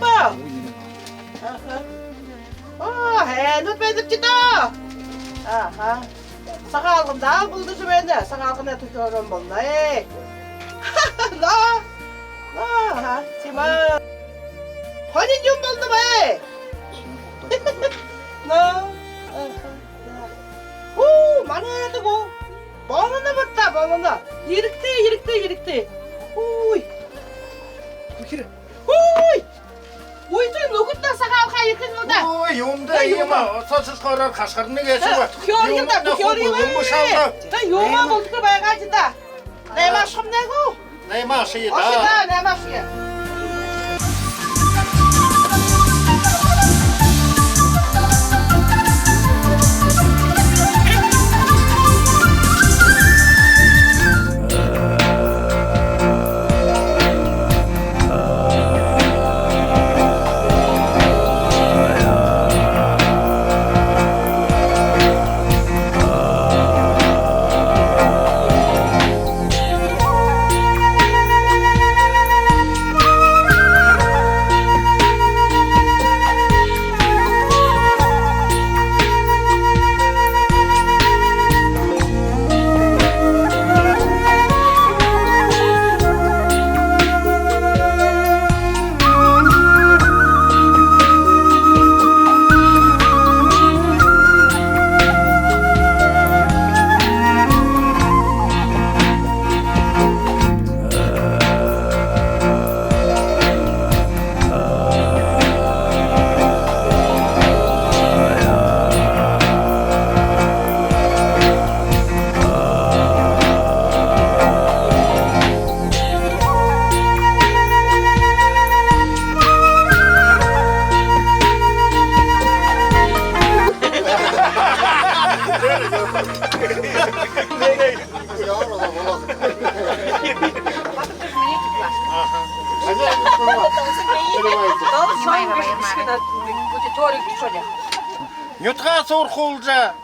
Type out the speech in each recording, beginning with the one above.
봐. 해는 빼듭지다. 아하. Сагаалганаа булдыжы бәне. Сагаалганаа төшөрөн болнай. На, тима. Ханин юм болды бай. На. Манады бу. Баланы бутта, баланы. Ирикти. Уй. Үхэр. Уй. Уйдын нүгүтэ сагаалгаа ихэн нүдэ. Ой, юмда яма. Цоцсохороор хашгирна гэсэн ба. Хёргэнда хёргэн. Та юма болдго байгаа ч да. Наймаш хэмнэгүү. Наймаш и Оши да. да, наймаш я. Нютгаа суурхуулжа.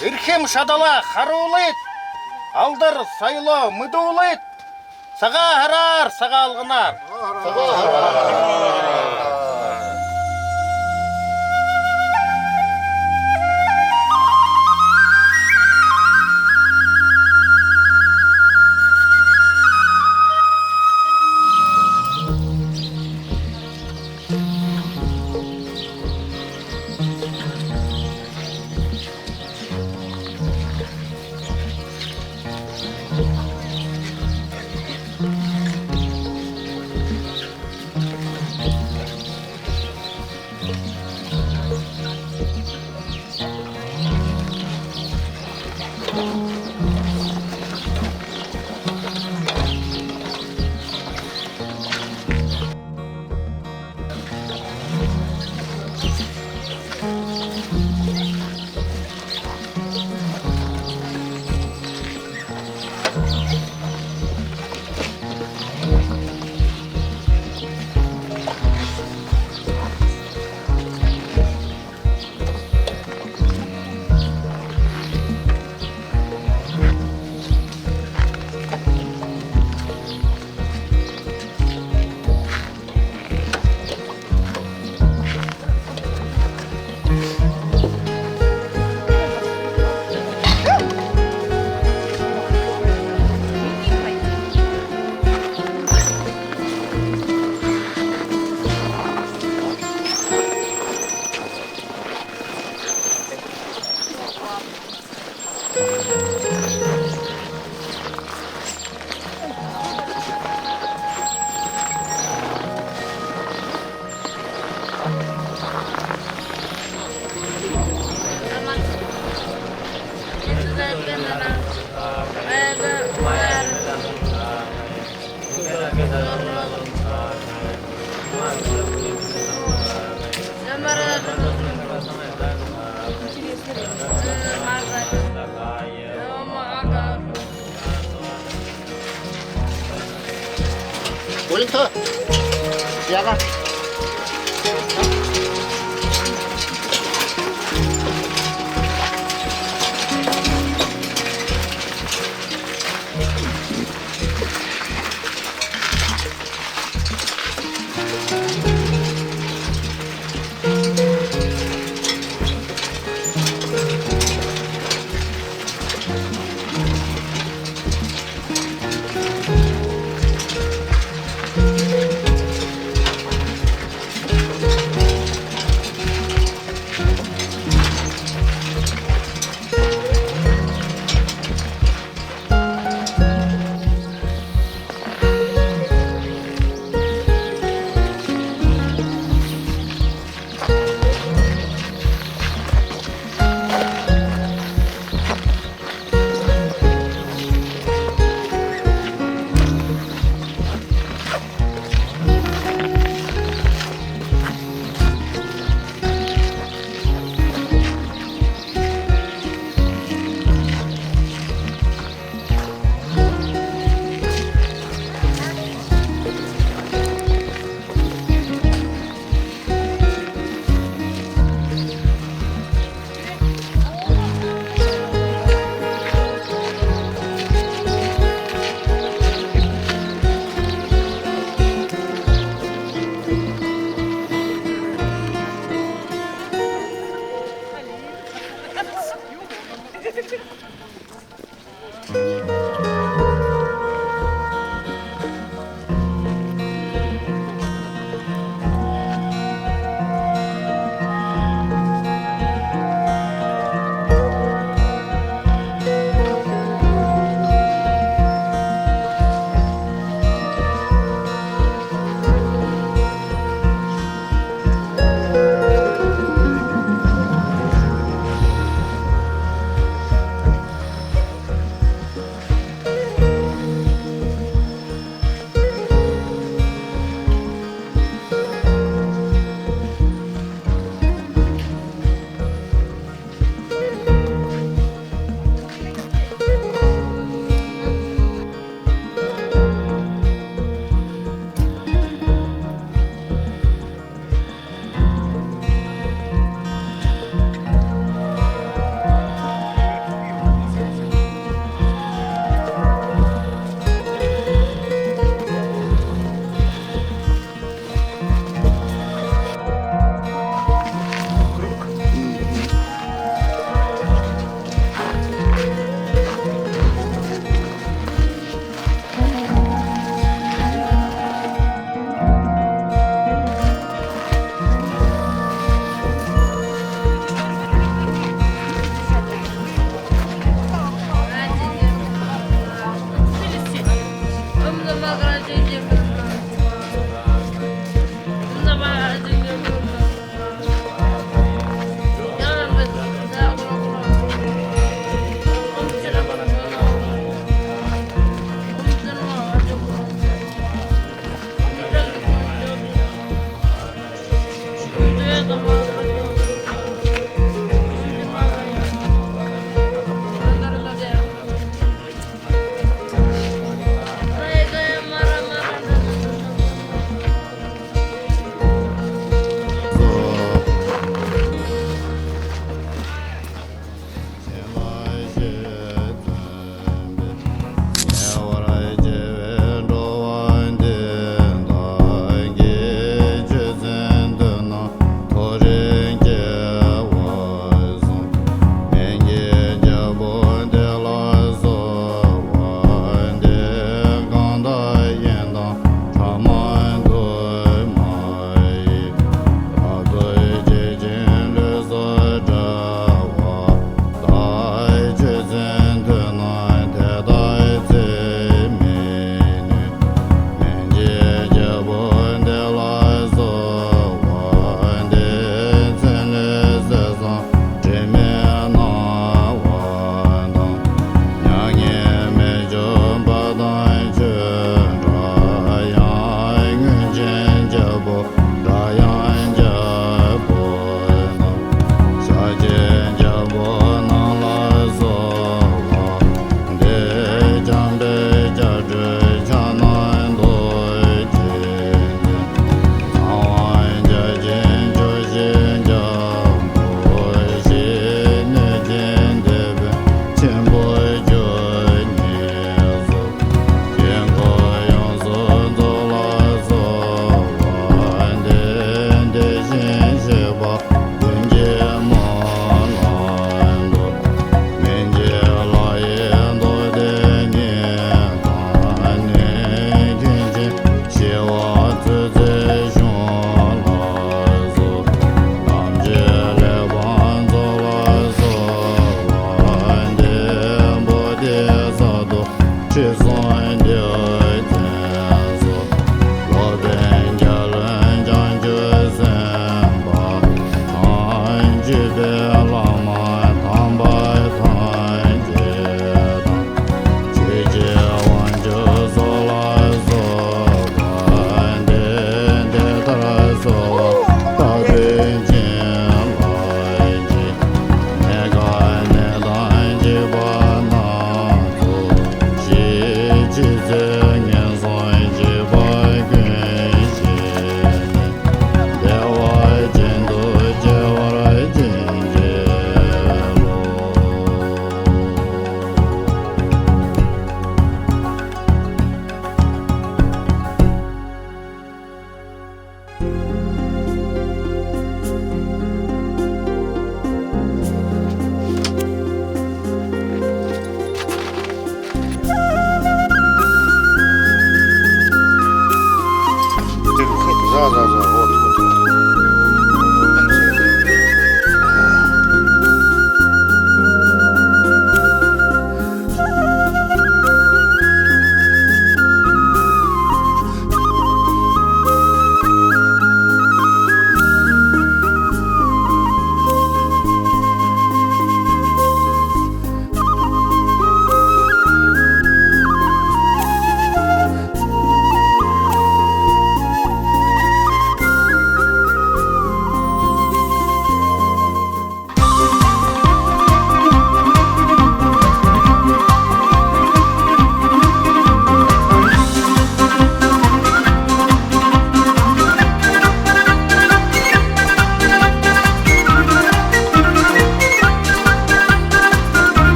Эрхэм шадала харуулайт. Алдар сайло мүдүүлайт. Сагаалганаар, Сагаалганаар. Улинто. Яга.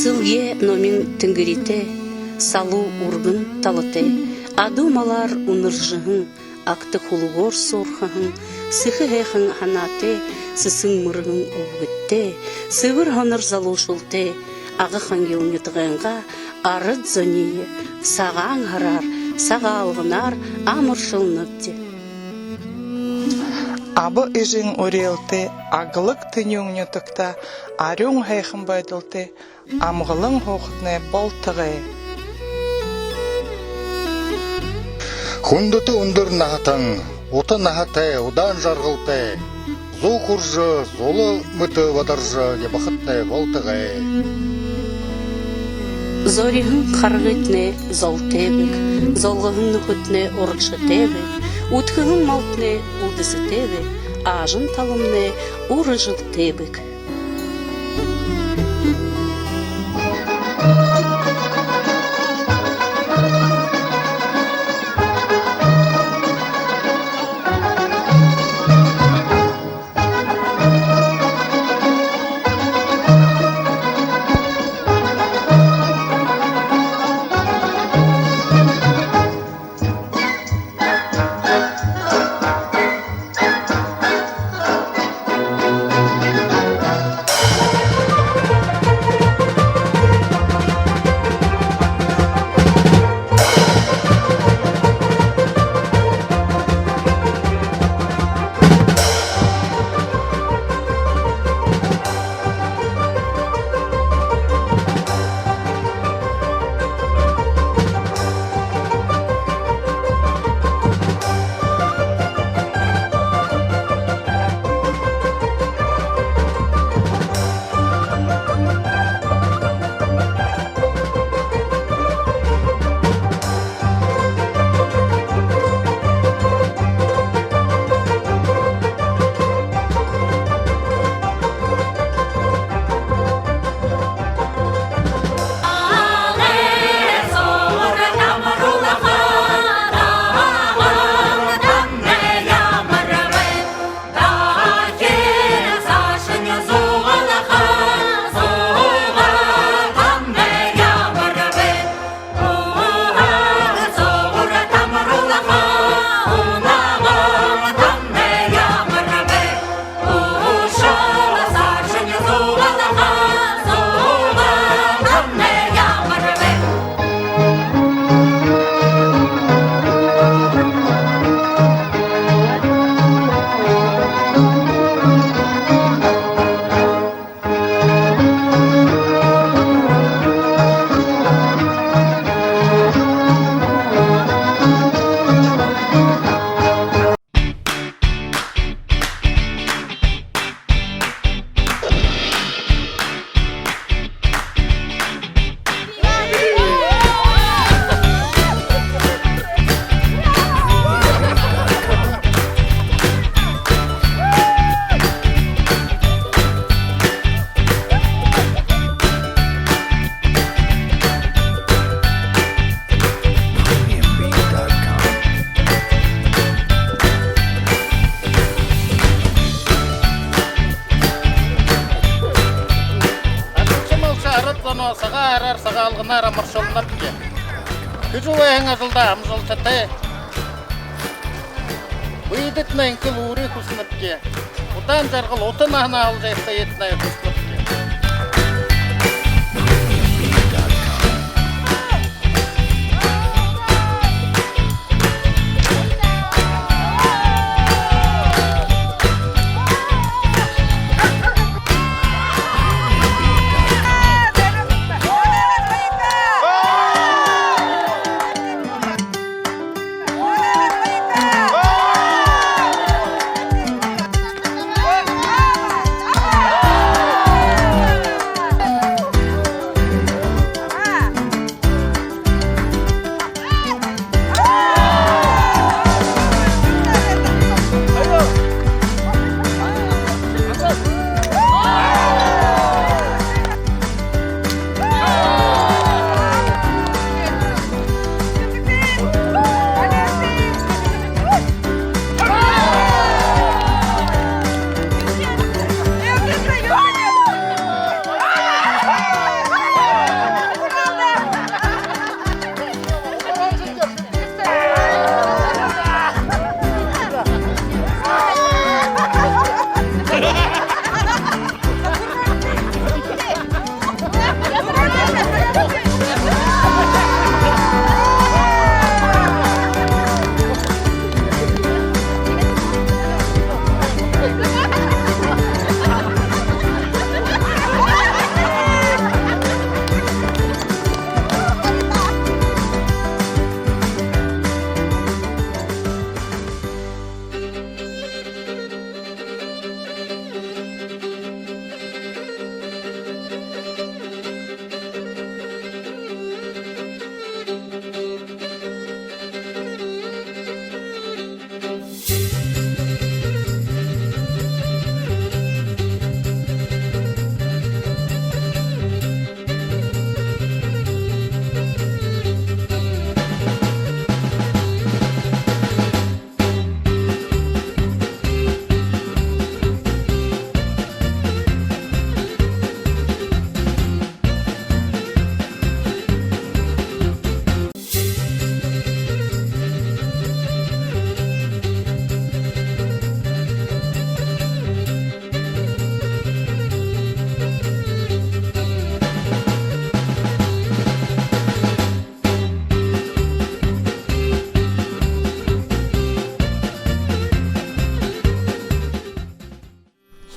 Сылге номин тінгірите, салу ургын талыте, адумалар уныржығын, акты хулугор сорхағын, сықы ғайхын ханате, сысың мұрғын уғытте, сывыр ханыр залушылте, Ага-Хангилай нютагайнгаа, арад зониие, Сагаалганаар, Сагаалганаар, амаршална. Абы ижин орелте, агылык тынюң нютыкта, арюң хайхын байдылте, амғылың хоқытне болтығы. Хүндіті үндір нахатың, оты нахаты, удан жарғылты, зу құржы, золы мүті вадаржы, дебақытны болтығы. Зориғын қарғытне золтебік, золғығын нүхітне орықшытебік, утхығын малтне улдысытебік, ажын талымне урыжылтебік. оно Сагаалганаар амаршална бке. Күжүлээн жылда амжалтате. Выйдетнэн кылури хуснапке. Удан жаргал отынахна алжайса етнай хуснапке.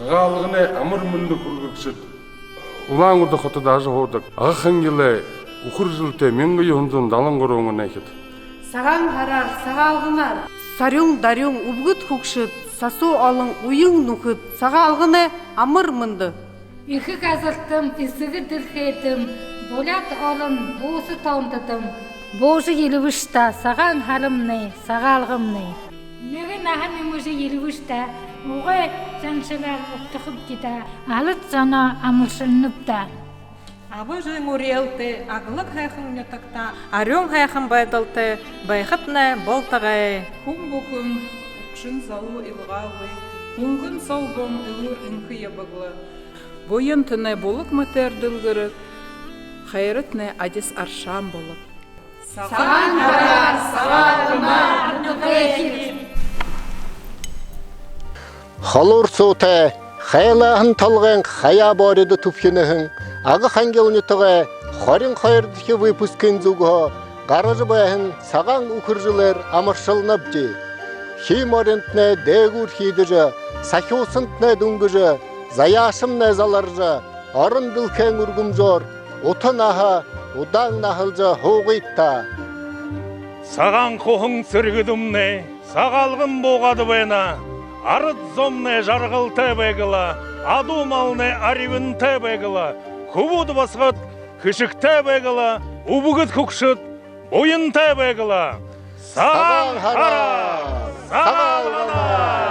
Сагаалганай амар мөндө хүргэгсэд улаан удах хотод ажихуудаг Ага-Хангилай Үхэр жэлтэнэй 1973 оны ихэд Сагаалганаар Сагаалганаар сарюн дарюн өвгөт хөгшөд сасуу олон уян нүхэд Сагаалганай амар мөндө Ихэг азалтам эсэгд дэлхээдэм булат олон буусат тондотом бууш илвэшта сагаан харамнэ Сагаалганай нэг нахан юмш илвэшта угай заншалаар уттахып кита алт зана амаршалнапта Абыжын урелты аглык хайхан нютагта арён хайхан байдалты байхатна болтагай Хум бухым шын залу илгавы, хунгын салбом илур инхы ябагла. Бойынтыны болық мәтер дылгырык, хайрытны адис аршам болық. Сагаалганаар Сагаалганаар нютагайнгаа Халур суутай хайлахан толгын хая бориды түпхенэхэн Ага-Хангилай нютагай 22 дахь выпускынхид гараж байхын сагаан үхэржилэр амаршална бжи. Химорентнэ дээгүр хийдэж сахиусантнэ дүнгэж заяашымнэ заларж орон дэлхэн үргүмжор утанаха удаан нахалж хуугыйта. Сагаан хухан сэргэдүмнэ сагаалган буугады байна. Арад зомне жаргалтай байгала, аду малне аривынтай байгала, хубуд басгат кышыктай байгала, убугыт хукшыт бойынтай байгала. Сагаалганаар!